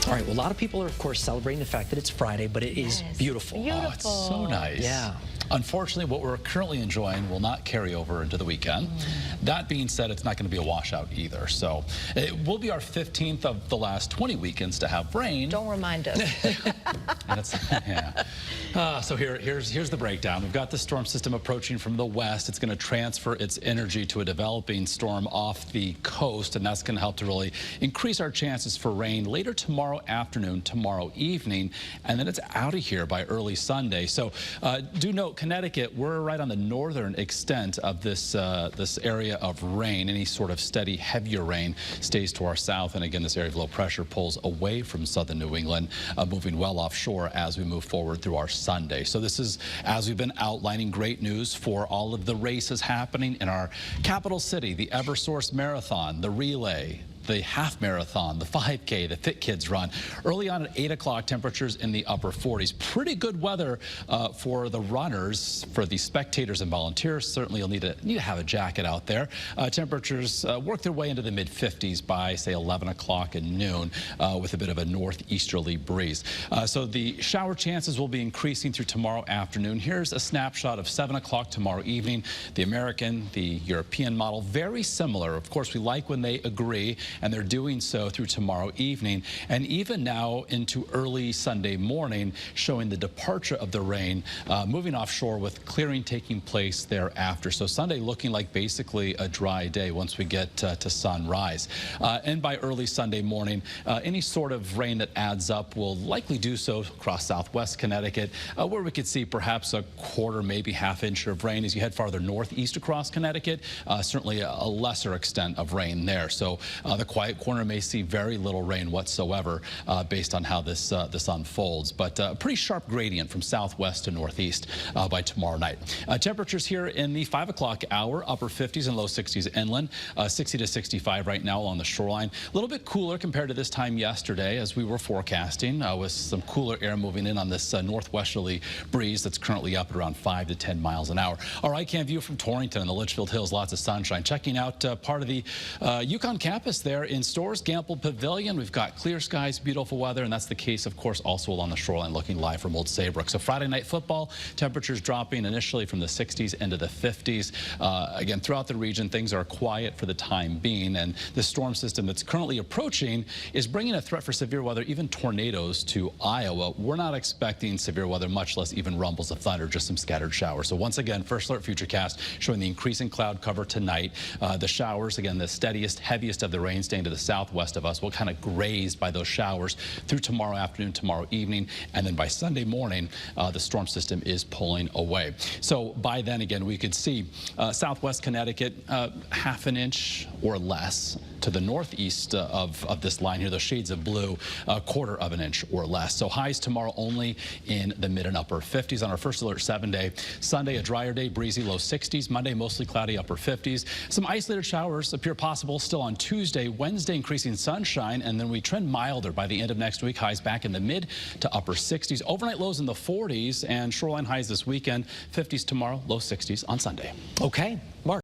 All right, well, a lot of people are, of course, celebrating the fact that it's Friday, but it is beautiful. Oh, it's so nice. Yeah. Unfortunately, what we're currently enjoying will not carry over into the weekend. That being said, it's not going to be a washout either. So it will be our 15th of the last 20 weekends to have rain. Don't remind us. And it's, so here's the breakdown. We've got the storm system approaching from the west. It's going to transfer its energy to a developing storm off the coast, and that's going to help to really increase our chances for rain later tomorrow afternoon, tomorrow evening, and then it's out of here by early Sunday. So do note, Connecticut, we're right on the northern extent of this this area of rain. Any sort of steady, heavier rain stays to our south, and again, this area of low pressure pulls away from southern New England, moving well offshore as we move forward through our Sunday. So this is, as we've been outlining, great news for all of the races happening in our capital city: the Eversource Marathon, the relay, the half marathon, the 5K, the Fit Kids run. Early on at 8 o'clock, temperatures in the upper 40s. Pretty good weather for the runners. For the spectators and volunteers, certainly you'll need to have a jacket out there. Temperatures work their way into the mid-50s by, say, 11 o'clock and noon with a bit of a northeasterly breeze. So the shower chances will be increasing through tomorrow afternoon. Here's a snapshot of 7 o'clock tomorrow evening. The American, the European model, very similar. Of course, we like when they agree, and they're doing so through tomorrow evening, and even now into early Sunday morning, showing the departure of the rain, moving offshore with clearing taking place thereafter. So Sunday looking like basically a dry day once we get to sunrise. And by early Sunday morning, any sort of rain that adds up will likely do so across southwest Connecticut, where we could see perhaps a quarter, maybe half inch of rain. As you head farther northeast across Connecticut, certainly a lesser extent of rain there. So the quiet corner may see very little rain whatsoever based on how this unfolds, but a pretty sharp gradient from southwest to northeast by tomorrow night. Temperatures here in the 5 o'clock hour, upper 50s and low 60s inland, 60 to 65 right now along the shoreline. A little bit cooler compared to this time yesterday as we were forecasting, with some cooler air moving in on this northwesterly breeze that's currently up at around 5 to 10 miles an hour. Our icam view from Torrington and the Litchfield Hills, lots of sunshine. Checking out part of the Yukon campus there in Stores Gamble Pavilion. We've got clear skies, beautiful weather, and that's the case, of course, also along the shoreline looking live from Old Saybrook. So Friday night football, temperatures dropping initially from the 60s into the 50s. Again, throughout the region, things are quiet for the time being, and the storm system that's currently approaching is bringing a threat for severe weather, even tornadoes, to Iowa. We're not expecting severe weather, much less even rumbles of thunder, just some scattered showers. So once again, First Alert Futurecast showing the increasing cloud cover tonight. The showers, again, the steadiest, heaviest of the rain staying to the southwest of us. We'll kind of grazed by those showers through tomorrow afternoon, tomorrow evening, and then by Sunday morning, the storm system is pulling away. So by then, again, we could see southwest Connecticut, half an inch or less. To the northeast of this line here, those shades of blue, a quarter of an inch or less. So highs tomorrow only in the mid and upper 50s on our First Alert 7-day. Sunday, a drier day, breezy, low 60s. Monday, mostly cloudy, upper 50s. Some isolated showers appear possible still on Tuesday. Wednesday, increasing sunshine, and then we trend milder by the end of next week. Highs back in the mid to upper 60s. Overnight lows in the 40s, and shoreline highs this weekend. 50s tomorrow, low 60s on Sunday. Okay, Mark.